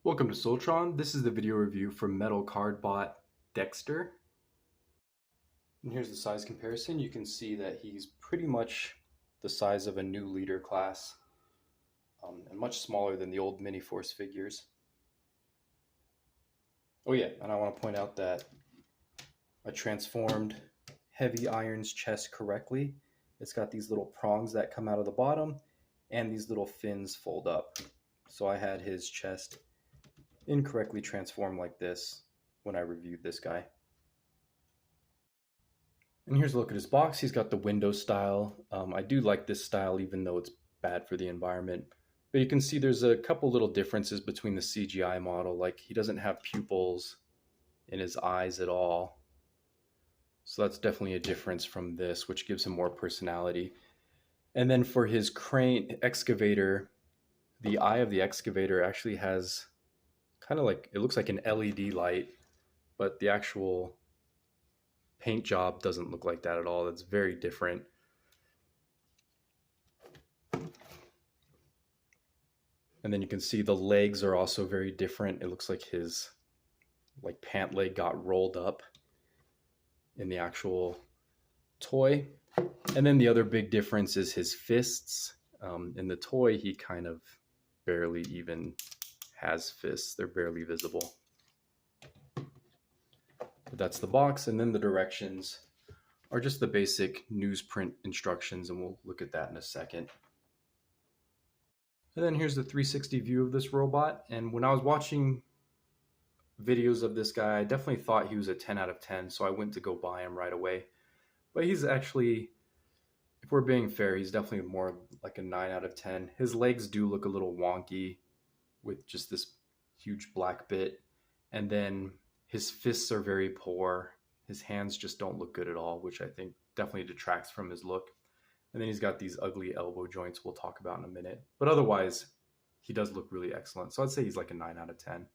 Welcome to Soltron. This is the video review for Metal Cardbot Dexter. And here's the size comparison. You can see that he's pretty much the size of a new leader class and much smaller than the old Mini Force figures. Oh yeah, and I want to point out that I transformed Heavy Iron's chest correctly. It's got these little prongs that come out of the bottom and these little fins fold up. So I had his chest incorrectly transformed like this when I reviewed this guy. And here's a look at his box. He's got the window style. I do like this style even though it's bad for the environment. But you can see there's a couple little differences between the CGI model. Like he doesn't have pupils in his eyes at all. So that's definitely a difference from this, which gives him more personality. And then for his crane excavator, the eye of the excavator actually has kind of like, it looks like an LED light, but the actual paint job doesn't look like that at all. That's very different. And then you can see the legs are also very different. It looks like his pant leg got rolled up in the actual toy. And then the other big difference is his fists. In the toy, he kind of barely even has fists. They're barely visible. But that's the box, and then the directions are just the basic newsprint instructions, and we'll look at that in a second. And then here's the 360 view of this robot, and when I was watching videos of this guy, I definitely thought he was a 10 out of 10, so I went to go buy him right away. But he's actually, if we're being fair, he's definitely more like a 9 out of 10. His legs do look a little wonky with just this huge black bit, and then his fists are very poor. His hands just don't look good at all, which I think definitely detracts from his look. And then he's got these ugly elbow joints we'll talk about in a minute. But otherwise, he does look really excellent. So I'd say he's like a 9 out of 10.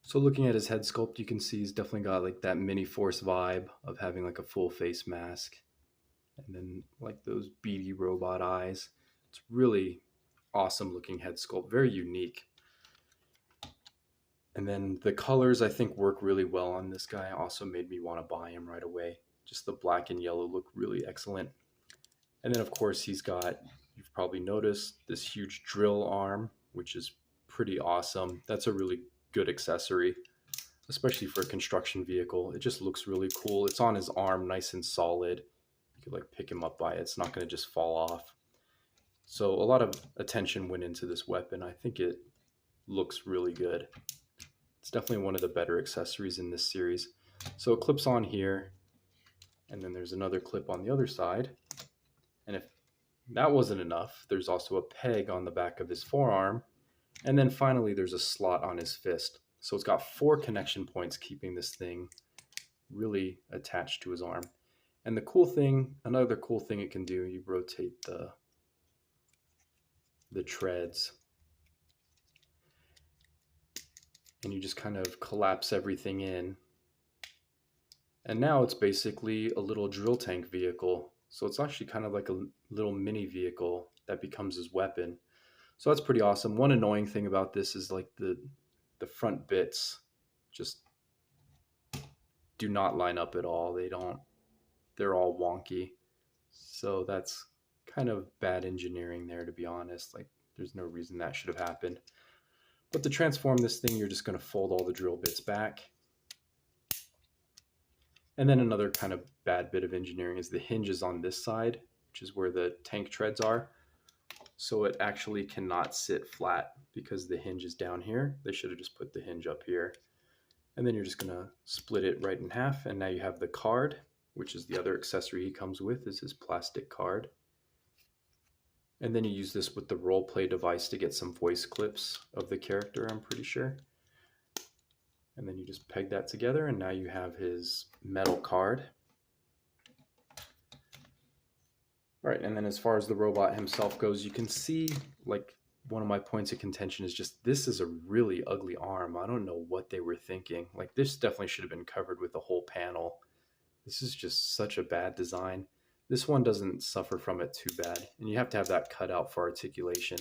So looking at his head sculpt, you can see he's definitely got like that Mini Force vibe of having like a full face mask. And then like those beady robot eyes. It's really awesome looking head sculpt, very unique. And then the colors I think work really well on this guy. Also made me want to buy him right away. Just the black and yellow look really excellent. And then of course he's got, you've probably noticed, this huge drill arm, which is pretty awesome. That's a really good accessory, especially for a construction vehicle. It just looks really cool. It's on his arm, nice and solid. You could like pick him up by it. It's not going to just fall off. So a lot of attention went into this weapon. I think it looks really good. It's definitely one of the better accessories in this series. So it clips on here, and then there's another clip on the other side. And if that wasn't enough, there's also a peg on the back of his forearm. And then finally, there's a slot on his fist. So it's got 4 connection points keeping this thing really attached to his arm. And the cool thing, another cool thing it can do, you rotate the treads, and you just kind of collapse everything in. And now it's basically a little drill tank vehicle. So it's actually kind of like a little mini vehicle that becomes his weapon. So that's pretty awesome. One annoying thing about this is like the front bits just do not line up at all. They're all wonky. So that's kind of bad engineering there, to be honest. Like there's no reason that should have happened. But to transform this thing, you're just going to fold all the drill bits back. And then another kind of bad bit of engineering is the hinges on this side, which is where the tank treads are. So it actually cannot sit flat because the hinge is down here. They should have just put the hinge up here. And then you're just going to split it right in half. And now you have the card, which is the other accessory he comes with, is his plastic card. And then you use this with the role play device to get some voice clips of the character, I'm pretty sure. And then you just peg that together, and now you have his metal card. All right, and then as far as the robot himself goes, you can see, like, one of my points of contention is just, this is a really ugly arm. I don't know what they were thinking. Like, this definitely should have been covered with a whole panel. This is just such a bad design. This one doesn't suffer from it too bad, and you have to have that cut out for articulation.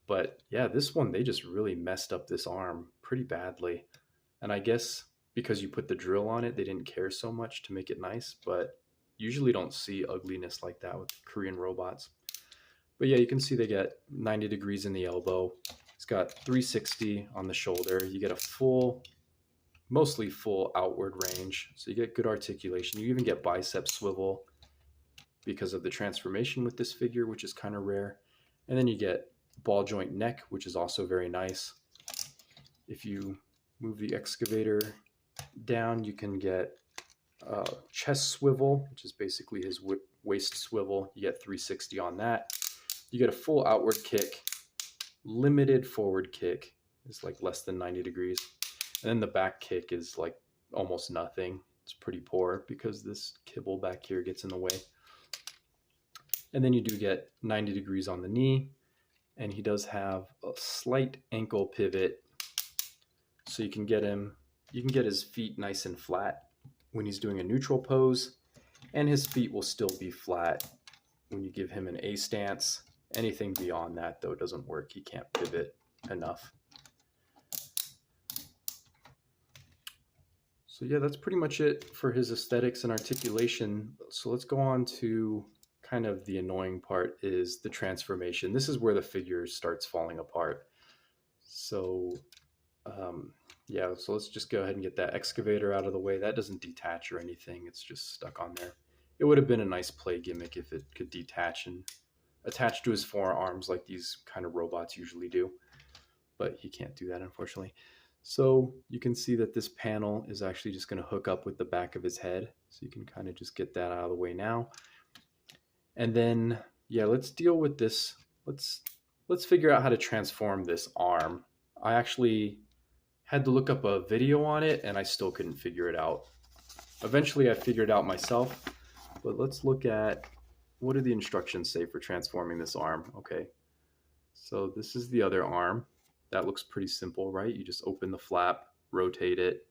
But yeah, this one, they just really messed up this arm pretty badly. And I guess because you put the drill on it, they didn't care so much to make it nice, but usually don't see ugliness like that with Korean robots. But yeah, you can see they get 90 degrees in the elbow. It's got 360 on the shoulder. You get a full, mostly full outward range. So you get good articulation. You even get bicep swivel because of the transformation with this figure, which is kind of rare. And then you get ball joint neck, which is also very nice. If you move the excavator down, you can get chest swivel, which is basically his waist swivel. You get 360 on that. You get a full outward kick. Limited forward kick is like less than 90 degrees. And then the back kick is like almost nothing. It's pretty poor because this kibble back here gets in the way. And then you do get 90 degrees on the knee. And he does have a slight ankle pivot. So you can get his feet nice and flat when he's doing a neutral pose. And his feet will still be flat when you give him an A stance. Anything beyond that, though, doesn't work. He can't pivot enough. So yeah, that's pretty much it for his aesthetics and articulation. So let's go on to kind of the annoying part, is the transformation. This is where the figure starts falling apart. So yeah, so let's just go ahead and get that excavator out of the way. That doesn't detach or anything. It's just stuck on there. It would have been a nice play gimmick if it could detach and attach to his forearms like these kind of robots usually do. But he can't do that, unfortunately. So you can see that this panel is actually just going to hook up with the back of his head. So you can kind of just get that out of the way now. And then, yeah, let's deal with this. Let's figure out how to transform this arm. I actually had to look up a video on it and I still couldn't figure it out. Eventually I figured it out myself, but let's look at what do the instructions say for transforming this arm. Okay, so this is the other arm. That looks pretty simple, right? You just open the flap, rotate it,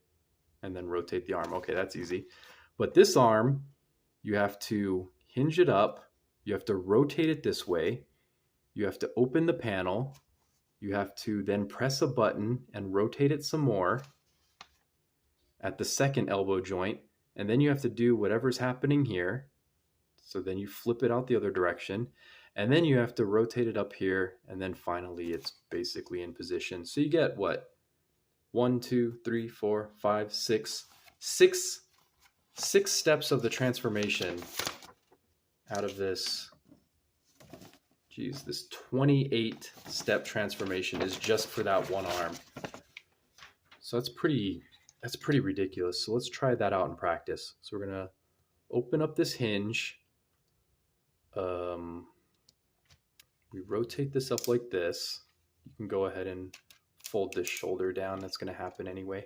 and then rotate the arm. Okay, that's easy. But this arm, you have to hinge it up. You have to rotate it this way. You have to open the panel. You have to then press a button and rotate it some more at the second elbow joint. And then you have to do whatever's happening here. So then you flip it out the other direction. And then you have to rotate it up here. And then finally it's basically in position. So you get what? 1, 2, 3, 4, 5, 6. Six steps of the transformation out of this. Geez, this 28 step transformation is just for that one arm. So that's pretty ridiculous. So let's try that out in practice. So we're gonna open up this hinge. We rotate this up like this. You can go ahead and fold this shoulder down. That's gonna happen anyway.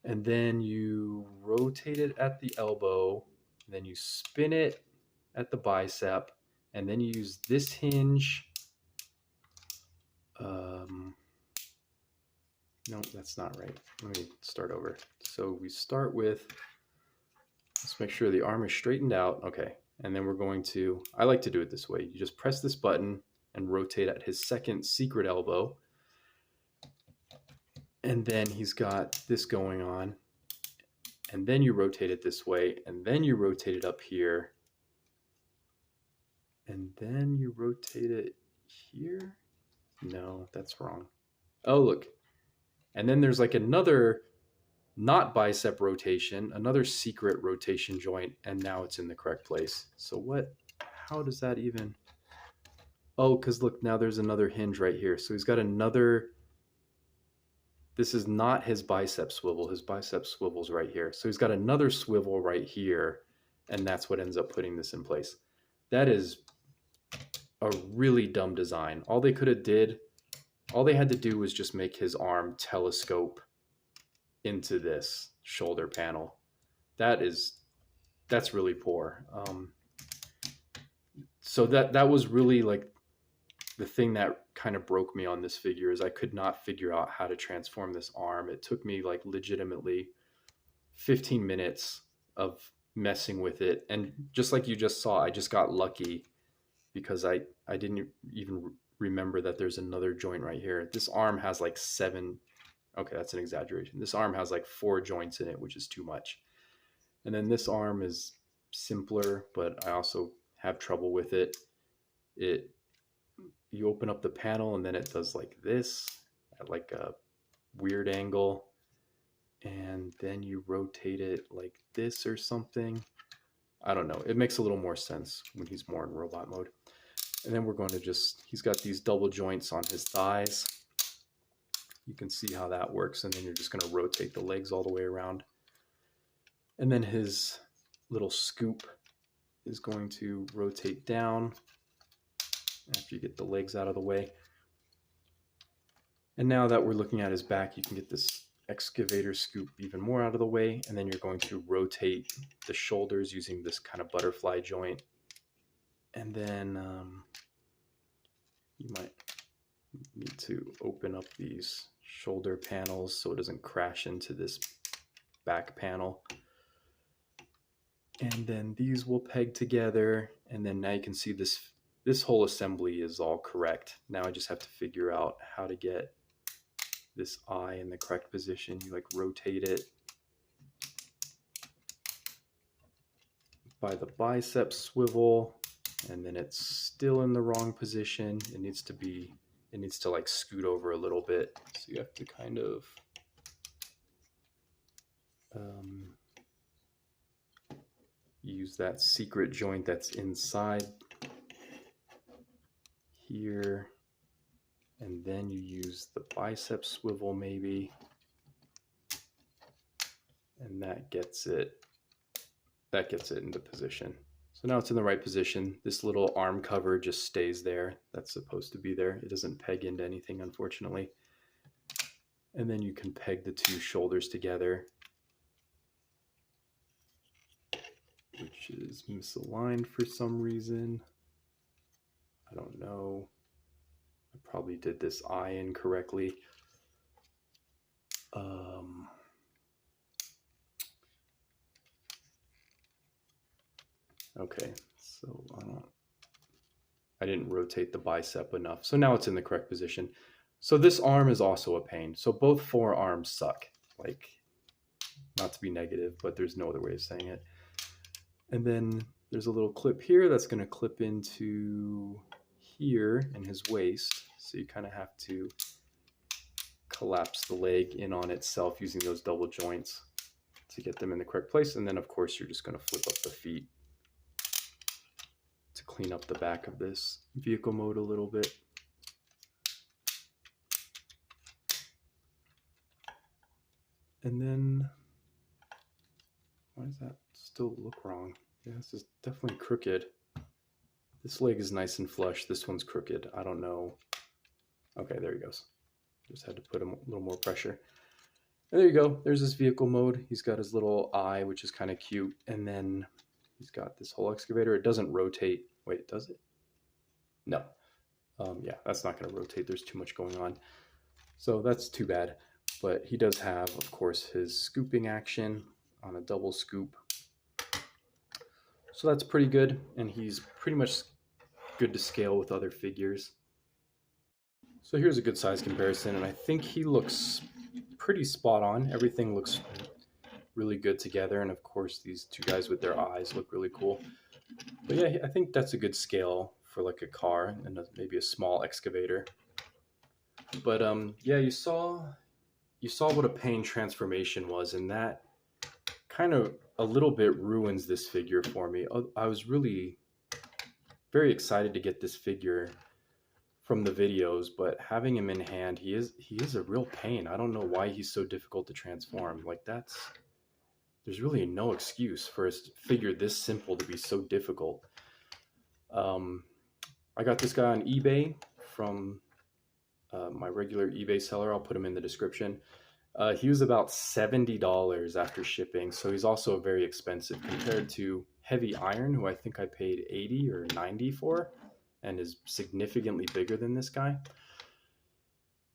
And then you rotate it at the elbow. And then you spin it at the bicep. And then you use this hinge. No, that's not right. Let me start over. So we start with, let's make sure the arm is straightened out. Okay. And then we're going to, I like to do it this way. You just press this button and rotate at his second secret elbow. And then he's got this going on. And then you rotate it this way. And then you rotate it up here. And then you rotate it here. No, that's wrong. Oh, look. And then there's like another not bicep rotation, another secret rotation joint, and now it's in the correct place. So what, how does that even, oh, because look, now there's another hinge right here. So he's got another, this is not his bicep swivel. His bicep swivel's right here. So he's got another swivel right here, and that's what ends up putting this in place. That is a really dumb design. All they had to do was just make his arm telescope into this shoulder panel. That's really poor. So that was really like the thing that kind of broke me on this figure, is I could not figure out how to transform this arm. It took me like legitimately 15 minutes of messing with it. And just like you just saw, I just got lucky because I didn't even remember that there's another joint right here. This arm has like 7. Okay, that's an exaggeration. This arm has like 4 joints in it, which is too much. And then this arm is simpler, but I also have trouble with it. You open up the panel and then it does like this at like a weird angle, and then you rotate it like this or something. I don't know. It makes a little more sense when he's more in robot mode. And then we're going to he's got these double joints on his thighs. You can see how that works. And then you're just going to rotate the legs all the way around. And then his little scoop is going to rotate down after you get the legs out of the way. And now that we're looking at his back, you can get this excavator scoop even more out of the way. And then you're going to rotate the shoulders using this kind of butterfly joint. And then you might need to open up these shoulder panels so it doesn't crash into this back panel. And then these will peg together. And then now you can see this whole assembly is all correct. Now I just have to figure out how to get this eye in the correct position. You like rotate it by the bicep swivel, and then it's still in the wrong position. It needs to like scoot over a little bit. So you have to kind of use that secret joint that's inside here, and then you use the bicep swivel maybe, and that gets it into position. So now it's in the right position. This little arm cover just stays there. That's supposed to be there. It doesn't peg into anything, unfortunately. And then you can peg the 2 shoulders together, which is misaligned for some reason. I don't know. I probably did this eye incorrectly. Okay, so I didn't rotate the bicep enough. So now it's in the correct position. So this arm is also a pain. So both forearms suck. Like, not to be negative, but there's no other way of saying it. And then there's a little clip here that's going to clip into here in his waist. So you kind of have to collapse the leg in on itself using those double joints to get them in the correct place. And then of course you're just going to flip up the feet to clean up the back of this vehicle mode a little bit. And then, why does that still look wrong? Yeah, this is definitely crooked. This leg is nice and flush. This one's crooked. I don't know. Okay, there he goes. Just had to put a little more pressure. And there you go. There's his vehicle mode. He's got his little eye, which is kind of cute. And then he's got this whole excavator. It doesn't rotate. Wait, does it? No. Yeah, that's not going to rotate. There's too much going on. So that's too bad. But he does have, of course, his scooping action on a double scoop. So that's pretty good. And he's pretty much good to scale with other figures. So here's a good size comparison. And I think he looks pretty spot on. Everything looks really good together. And of course, these 2 guys with their eyes look really cool. But yeah, I think that's a good scale for like a car and maybe a small excavator. But yeah, you saw what a pain transformation was, and that kind of a little bit ruins this figure for me. I was really very excited to get this figure from the videos, but having him in hand, he is a real pain. I don't know why he's so difficult to transform. Like, there's really no excuse for a figure this simple to be so difficult. I got this guy on eBay from my regular eBay seller. I'll put him in the description. He was about $70 after shipping, so he's also very expensive compared to Heavy Iron, who I think I paid $80 or $90 for, and is significantly bigger than this guy.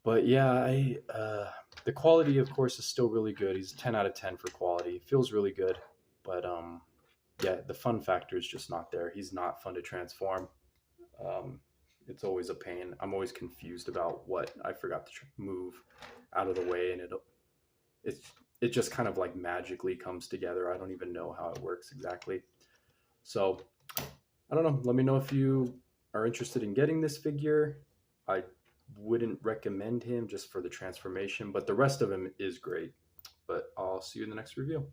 But yeah, the quality, of course, is still really good. He's 10 out of 10 for quality. It feels really good, but yeah, the fun factor is just not there. He's not fun to transform. It's always a pain. I'm always confused about what I forgot to move out of the way, and it's it just kind of like magically comes together. I don't even know how it works exactly. So I don't know. Let me know if you are interested in getting this figure. I wouldn't recommend him just for the transformation, but the rest of him is great. But I'll see you in the next review.